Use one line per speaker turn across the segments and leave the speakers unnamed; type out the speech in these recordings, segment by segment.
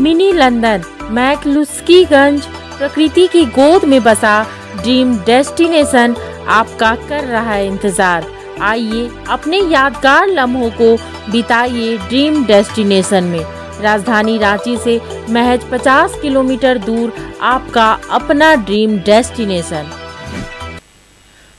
Mini London McCluskieganj प्रकृति की गोद में बसा ड्रीम डेस्टिनेशन आपका कर रहा है इंतजार। आइए अपने यादगार लम्हों को बिताइए ड्रीम डेस्टिनेशन में। राजधानी रांची से महज 50 किलोमीटर दूर आपका अपना ड्रीम डेस्टिनेशन।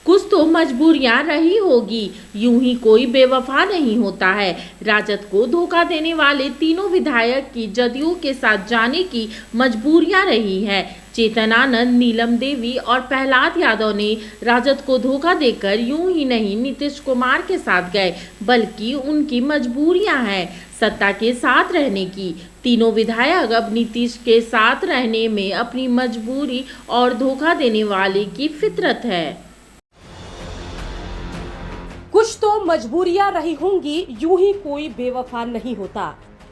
कुछ तो मजबूरियां रही होगी, यूं ही कोई बेवफा नहीं होता है। राजद को धोखा देने वाले तीनों विधायक की जदयू के साथ जाने की मजबूरियां रही है। चेतन आनंद, नीलम देवी और प्रहलाद यादव ने राजद को धोखा देकर यूं ही नहीं नीतीश कुमार के साथ गए, बल्कि उनकी मजबूरियां हैं सत्ता के साथ रहने की। तीनों विधायक अब नीतीश के साथ रहने में अपनी मजबूरी और धोखा देने वाले की फितरत है।
कुछ तो मजबूरियां रही होंगी, यूं ही कोई बेवफा नहीं होता।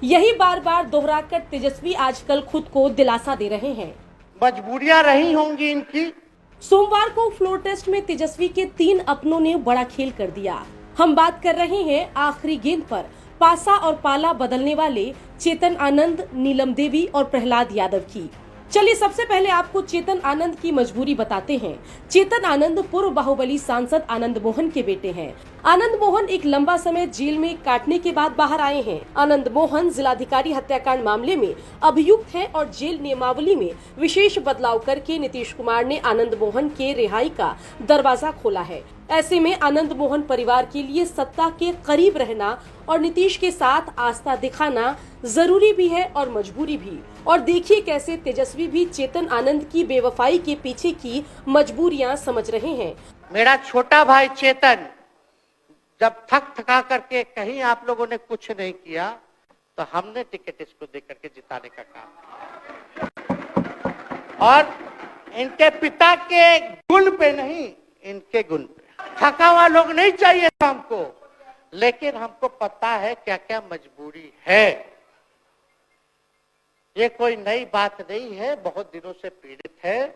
यही बार बार दोहराकर तेजस्वी आजकल खुद को दिलासा दे रहे हैं।
मजबूरियां रही होंगी इनकी।
सोमवार को फ्लोर टेस्ट में तेजस्वी के 3 अपनों ने बड़ा खेल कर दिया। हम बात कर रहे हैं आखिरी गेंद पर पासा और पाला बदलने वाले चेतन आनंद, नीलम देवी और प्रहलाद यादव की। चलिए सबसे पहले आपको चेतन आनंद की मजबूरी बताते हैं। चेतन आनंद पूर्व बाहुबली सांसद आनंद मोहन के बेटे हैं। आनंद मोहन एक लंबा समय जेल में काटने के बाद बाहर आए हैं। आनंद मोहन जिलाधिकारी हत्याकांड मामले में अभियुक्त हैं और जेल नियमावली में विशेष बदलाव करके नीतीश कुमार ने आनंद मोहन के रिहाई का दरवाजा खोला है। ऐसे में आनंद मोहन परिवार के लिए सत्ता के करीब रहना और नीतीश के साथ आस्था दिखाना जरूरी भी है और मजबूरी भी। और देखिए कैसे तेजस्वी भी चेतन आनंद की बेवफाई के पीछे की मजबूरियां समझ रहे हैं।
मेरा छोटा भाई चेतन जब थका करके कहीं आप लोगों ने कुछ नहीं किया तो हमने टिकट इसको देकर के जिताने का काम किया। और इनके पिता के गुण पे नहीं, इनके गुण पे। थका हुआ लोग नहीं चाहिए हमको, लेकिन हमको पता है क्या क्या मजबूरी है। ये कोई नई बात नहीं है, बहुत दिनों से पीड़ित है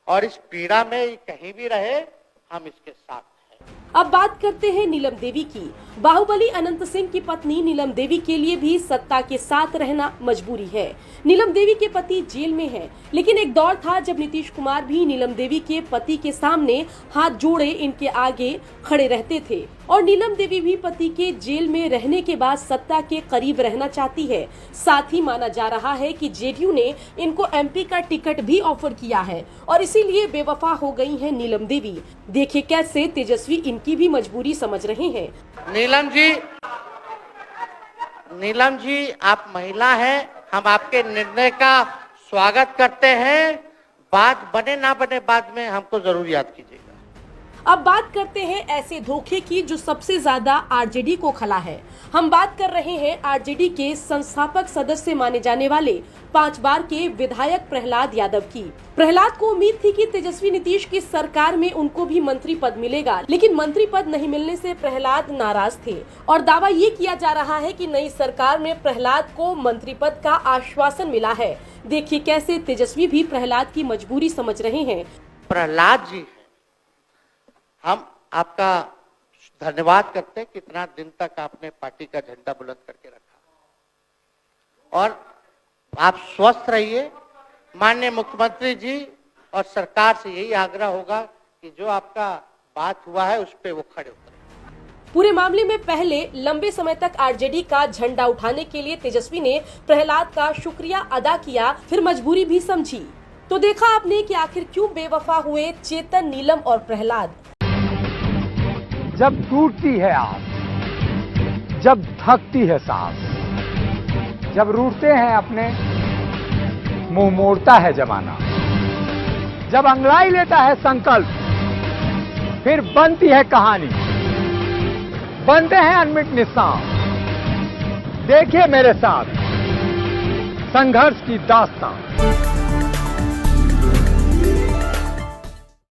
और इस पीड़ा में कहीं भी रहे हम इसके साथ हैं।
अब बात करते हैं नीलम देवी की। बाहुबली अनंत सिंह की पत्नी नीलम देवी के लिए भी सत्ता के साथ रहना मजबूरी है। नीलम देवी के पति जेल में हैं, लेकिन एक दौर था जब नीतीश कुमार भी नीलम देवी के पति के सामने हाथ जोड़े इनके आगे खड़े रहते थे। और नीलम देवी भी पति के जेल में रहने के बाद सत्ता के करीब रहना चाहती है। साथ ही माना जा रहा है कि जेडीयू ने इनको एमपी का टिकट भी ऑफर किया है और इसीलिए बेवफा हो गई हैं नीलम देवी। देखिए कैसे तेजस्वी इनकी भी मजबूरी समझ रहे हैं।
नीलम जी आप महिला हैं, हम आपके निर्णय का स्वागत करते हैं। बात बने ना बने बाद में हमको जरूर याद कीजिएगा।
अब बात करते हैं ऐसे धोखे की जो सबसे ज्यादा आरजेडी को खला है। हम बात कर रहे हैं आरजेडी के संस्थापक सदस्य माने जाने वाले 5 बार के विधायक प्रहलाद यादव की। प्रहलाद को उम्मीद थी कि तेजस्वी नीतीश की सरकार में उनको भी मंत्री पद मिलेगा, लेकिन मंत्री पद नहीं मिलने से प्रहलाद नाराज थे और दावा ये किया जा रहा है कि नई सरकार में प्रहलाद को मंत्री पद का आश्वासन मिला है। देखिए कैसे तेजस्वी भी प्रहलाद की मजबूरी समझ रहे हैं।
प्रहलाद जी, हम आपका धन्यवाद करते हैं, कितना दिन तक आपने पार्टी का झंडा बुलंद करके रखा। और आप स्वस्थ रहिए। माननीय मुख्यमंत्री जी और सरकार से यही आग्रह होगा कि जो आपका बात हुआ है उस पे वो खड़े उतरे।
पूरे मामले में पहले लंबे समय तक आरजेडी का झंडा उठाने के लिए तेजस्वी ने प्रहलाद का शुक्रिया अदा किया, फिर मजबूरी भी समझी। तो देखा आपने कि आखिर क्यों बेवफा हुए चेतन, नीलम और प्रहलाद।
जब टूटती है आस, जब थकती है सांस, जब रूठते हैं अपने, मुंह मोड़ता है जमाना, जब अंगड़ाई लेता है संकल्प, फिर बनती है कहानी, बनते हैं अनमिट निशान। देखिए मेरे साथ संघर्ष की दास्तान।